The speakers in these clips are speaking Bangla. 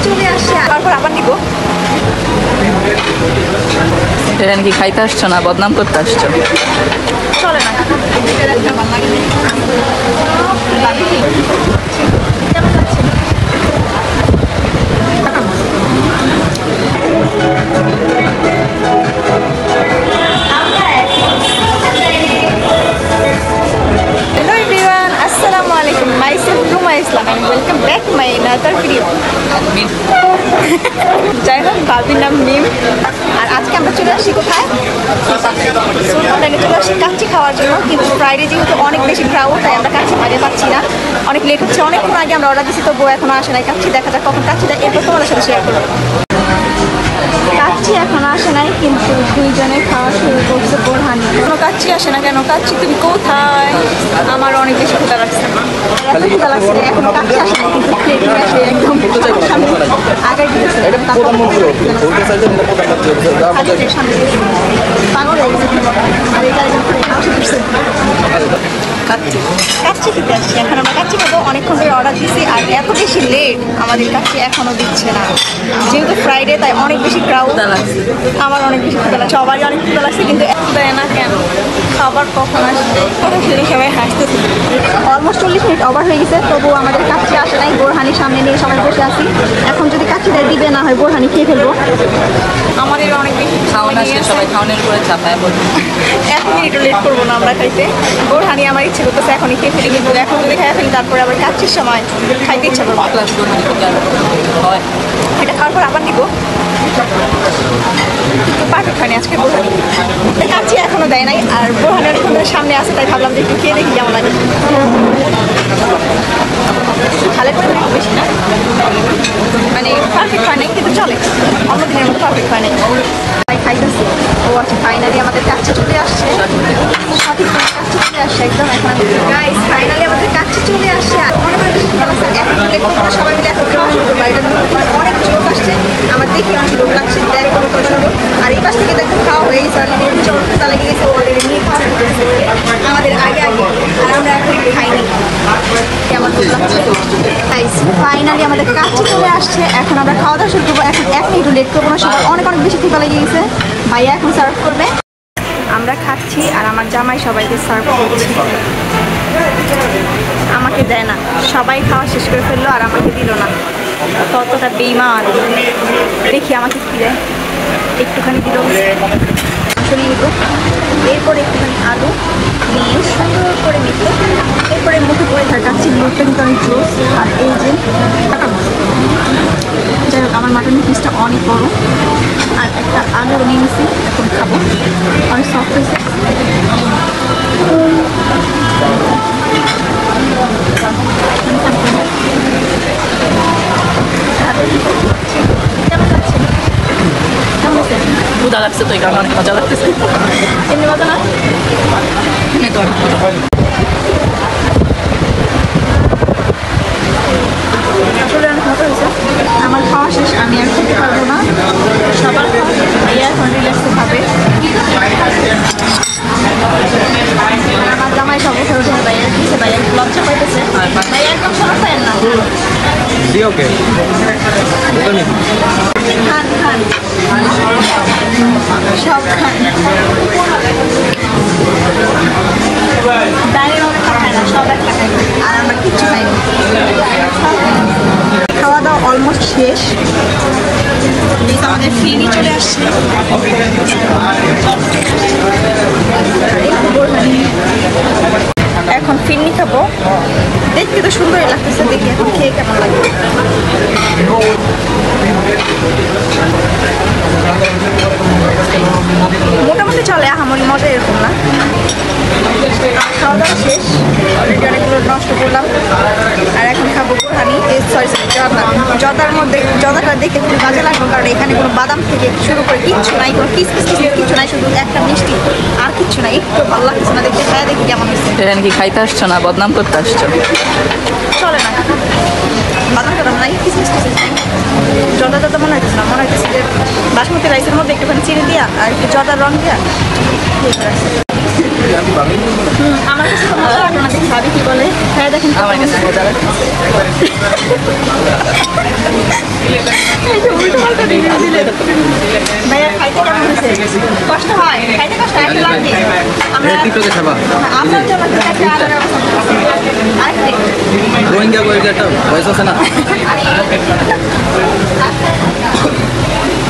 চলে আসছে, তারপর আবার নিব। এটা কি খাইতে আসছো না বদনাম করতে আসছো? চলে না যাই হোক, বাবির নাম মিম। আর আজকে আমরা চলে আসছি কোথায়? সুলতানডাঙ্গে চলে আসছি কাচ্চি খাওয়ার জন্য। কিন্তু ফ্রাইডে যেহেতু অনেক বেশি ক্রাউড, তাই আমরা কাচ্চি বাইরে পাচ্ছি না, অনেক লেট হচ্ছে। অনেকক্ষণ আগে আমরা অর্ডার দিচ্ছি, তো বউ এখনো আসে নাই। কাচ্চি দেখা যাক কখন কাচ্চি দেয়, এরপর তোমাদের সাথে শেয়ার করবো। কাচ্চি এখন আসে নাই, কিন্তু দুইজনে খাওয়া শুরু করছে। বোরহানি কোনো কাচ্চি আসে না কেন? কাচ্চি তুমি কোথায়? আমার অনেক বেশি ক্ষুধা লাগছে, ক্ষুধা লাগছে। এখনো কাচ্চি আসে না, কিন্তু প্লেটিং আসে একদম আগে দিতেছে। পাগল হয়ে গেছে। আর এটা কাচ্চি খেতে আসছি। এখন আমরা কাচ্চি খাবো। অনেকক্ষণ ধরে অর্ডার দিচ্ছি, আর এত বেশি লেট আমাদের কাচ্চি এখনও দিচ্ছে না। যেহেতু ফ্রাইডে, তাই অনেক বেশি ক্রাউড লাগছে। আমার অনেক বেশি ক্ষুধা লাগছে, সবারই অনেক ক্ষুধা লাগছে, কিন্তু দেয় না কেন? খাবার কখন আসবে? কথা শুনে সবাই হাসতেছে। অলমোস্ট 40 মিনিট ওভার হয়ে গেছে, তবুও আমাদের কাচ্চি আসে নাই। বোরহানি সামনে নিয়ে সবাই বসে আছি। এখন যদি কাচ্চি দেয় দিবে, না হয় বোরহানি খেয়ে ফেলবো। আমাদের অনেক বেশি খাওয়ানো আসলে সবাই খাওয়ানোর করে চাপায় বলবো। 1 মিনিটও লেট করবো না আমরা খাইতে। বোরহানি আমার ইচ্ছে করতেছে এখনই খেয়ে ফেলি, কিন্তু এখন যদি খাই ফেলি তারপরে আবার কাচ্চির সময় খাইতে ইচ্ছা করবো। এটা খাওয়ার পর আবার নিবো। পারফেক্ট হয়নি আজকে বোরহানি। কাচ্চি এখনো দেয় নাই, আর বোরহানি অনেকক্ষণ ধরে সামনে আসে, তাই ভাবলাম যে একটু খেয়ে দেখি কেমন লাগে। খালে করে একটু বেশি না, মানে পারফেক্ট হয় নাই, কিন্তু চলে। অন্যদিনের মতো পারফেক্ট হয় নাই। তাই খাইতেছি। ও আচ্ছা, ফাইনালি আমাদের কাচ্চি চলে আসছে। সঠিক কাচ্চি চলে আসছে একদম। এখন গাইস ফাইনালি আমাদের কাচ্চি চলে আসছে। আর অনেক বেশি ভালো লাগছে। এখন সবাই মিলে এখন খাওয়া শুরু করবো। এটা অনেক লোক আসছে, আমার দেখে অনেক লোক লাগছে। দেখ কোনো করে শুরু। আর এই পাশ থেকে দেখুন খাওয়া হয়ে গেছে, চলতে লেগে গেছে। অলরেডি নিয়ে খাওয়া শুরু করেছে আমাদের আগে আগে, আর আমরা এখন খাইনি। কেমন লাগছে? ফাইনালি আমাদের কাচ্চি চলে আসছে। এখন আমরা খাওয়া দাওয়া শুরু করবো। এখন 1 মিনিটও লেট করবো না, সবার অনেক অনেক বেশি ক্ষুধা লেগে গেছে। ভাইয়া এখন সার্ভ করবে, আমরা খাচ্ছি। আর আমার জামাই সবাইকে সার্ভ করছি। আমাকে দেয় না, সবাই খাওয়া শেষ করে ফেললো আর আমাকে দিল না। কতটা বেইমান। দেখি আমাকে কি দেয়। একটুখানি দিল, আসলে নিব। এরপরে একটুখানি আলু দিয়ে সুন্দর করে নিব। এরপরে মুখে পড়ে থাকে কাচ্চির লুটটা কিন্তু অনেক জোস। আর এই যে যাই হোক, আমার মাটনের পিসটা অনেক বড়। আর একটা আলু নিয়ে নিচ্ছি, এখন খাবো। অনেক সফট হয়েছে। ক্ষুধা লাগছে তো, এই কারণে অনেক মজা লাগতেছে। এমনি মজা না? আসলে অনেক মজা হয়েছে। আমার খাওয়া শেষ, আমি আর খেতে পারবো না। সবার খাওয়া শেষ, ভাইয়া এখন রিল্যাক্সে খাবে। আমার জামাই সব বছর উঠে ভাইয়া দিচ্ছে, ভাইয়া লজ্জা পাইতেছে। ভাইয়া একদম সবার পায় না। খান খান সব খান। দাঁড়িয়ে অনেক খায় না, সব একটা খায়। আর আমরা কিচ্ছু খাই না। খাওয়া দাওয়া অলমোস্ট শেষ। আমাদের ফিরনি চলে আসছে। এখন ফিরনি খাবো। দেখতে তো সুন্দরই লাগতেছে, দেখি এখন খেয়ে কেমন লাগে। মোটামুটি চলে, আহামরি মজা এরকম না। খাওয়া দাওয়া শেষ, অলরেডি অনেকগুলো নষ্ট করলাম। আর এখন খাবো বোরহানি, সরি জর্দার মধ্যে। জর্দাটা দেখতে খুব বাজে লাগলো, কারণ এখানে কোনো বাদাম থেকে শুরু করে কিচ্ছু নাই, কোনো কিসমিস কিচ্ছু নাই, শুধু একটা মিষ্টি আর কিচ্ছু নাই। একটু ভালো লাগতেছে না দেখতে। খায় দেখি কেমন হচ্ছে। এটা কি খাইতে আসছো না বদনাম করতে আসছো? চলে না, বাদাম টাদাম নাই, কিসমিস নাই। জর্দা মনে হইতেছে না, মনে হইতেছে যে বাসমতি রাইসের মধ্যে একটুখানি চিনি দিয়া আর একটু জর্দার রং দিয়া। আমার কাছে তো মজা লাগলো না, দেখি ভাবি কি বলে। হ্যাঁ দেখেন, আমার কাছে মজা লাগছে। ভাইয়া খাইতে কেমন হয়েছে? কষ্ট হয়? খাইতে কষ্ট হয়? একটা লাগবে? আমরা টিকটকে ছাবা আপনার জন্য একটা আলাদা ব্যবস্থা করছি। আরেকটা রোহিঙ্গা করে একটা ভয়েস আছে না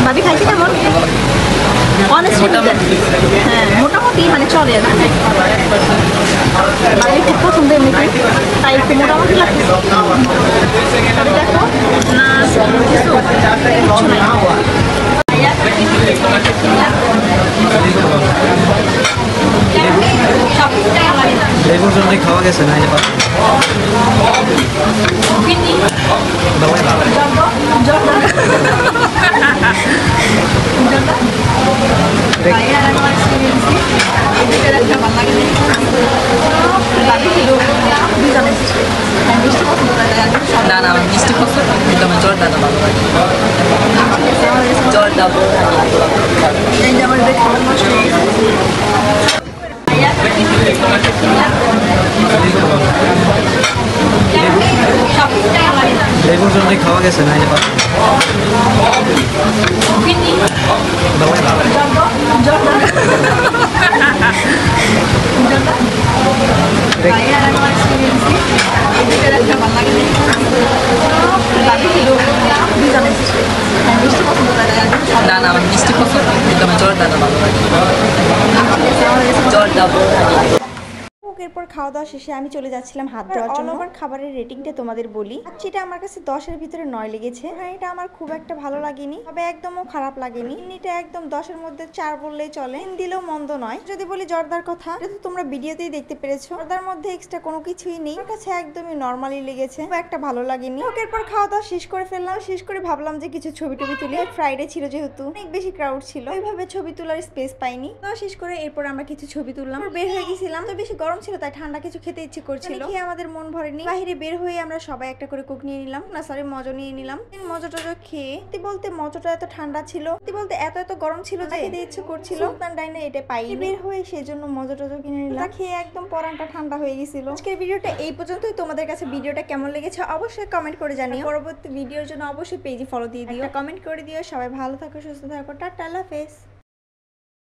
ভাবি খাইতে কেমন? Honestly বলতেন। হ্যাঁ মোটামুটি মানে চলে আর কি। ভাবি খুব পছন্দ এমনিতে তাই একটু মোটামুটি লাগছে। তবে দেখো না কিছু এই পর্যন্ত খাওয়া গেছে না এই পাশে না না আমার মিষ্টি পছন্দ কিন্তু আমার জর্দাটা ভালো লাগে জর্দা এই পর্যন্ত খাওয়া গেছে না এই পাশে না না আমার মিষ্টি পছন্দ কিন্তু আমার জর্দাটা ভালো লাগে জর্দা এরপর খাওয়া দাওয়া শেষে আমি চলে যাচ্ছিলাম হাত ধোয়ার জন্য। আমার খাবারের রেটিংটা তোমাদের বলি। এটা আমার কাছে 10-এর ভিতরে 9 লেগেছে। হ্যাঁ এটা আমার খুব একটা ভালো লাগেনি, তবে একদমও খারাপ লাগেনি। এটা একদম 10-এর মধ্যে 4 বললেই চলে, 3 দিলেও মন্দ নয়। যদি বলি জর্দার কথা, এটা তো তোমরা ভিডিওতেই দেখতে পেরেছো, জর্দার মধ্যে এক্সট্রা কোনো কিছুই নেই। আমার কাছে একদমই নরমালি লেগেছে, খুব একটা ভালো লাগেনি। এরপর খাওয়া দাওয়া শেষ করে ফেললাম। শেষ করে ভাবলাম যে কিছু ছবি টবি তুলি। ফ্রাইডে ছিল যেহেতু অনেক বেশি ক্রাউড ছিল, ওইভাবে ছবি তোলার স্পেস পাইনি। তো শেষ করে এরপর আমরা কিছু ছবি তুললাম। বের হয়ে গেছিলাম, তো বেশি গরম ছিল তাই ঠান্ডা কিছু খেতে ইচ্ছে করছিল। খেয়ে আমাদের মন ভরেনি। বাইরে বের হয়ে আমরা সবাই একটা করে কোক নিয়ে নিলাম, না সরি মজা নিয়ে নিলাম। মজা টজা খেয়ে বলতে মজাটা এত ঠান্ডা ছিল, বলতে এত গরম ছিল যে খেতে ইচ্ছে করছিল। সুলতান ডাইনে এটা পাই বের হয়ে সেজন্য মজা টজা কিনে নিলাম। খেয়ে একদম পরানটা ঠান্ডা হয়ে গেছিল। আজকের ভিডিওটা এই পর্যন্তই। তোমাদের কাছে ভিডিওটা কেমন লেগেছে অবশ্যই কমেন্ট করে জানিও। পরবর্তী ভিডিওর জন্য অবশ্যই পেজে ফলো দিয়ে দিও, কমেন্ট করে দিও। সবাই ভালো থাকো, সুস্থ থাকো, টাটা, আল্লাহ হাফেজ।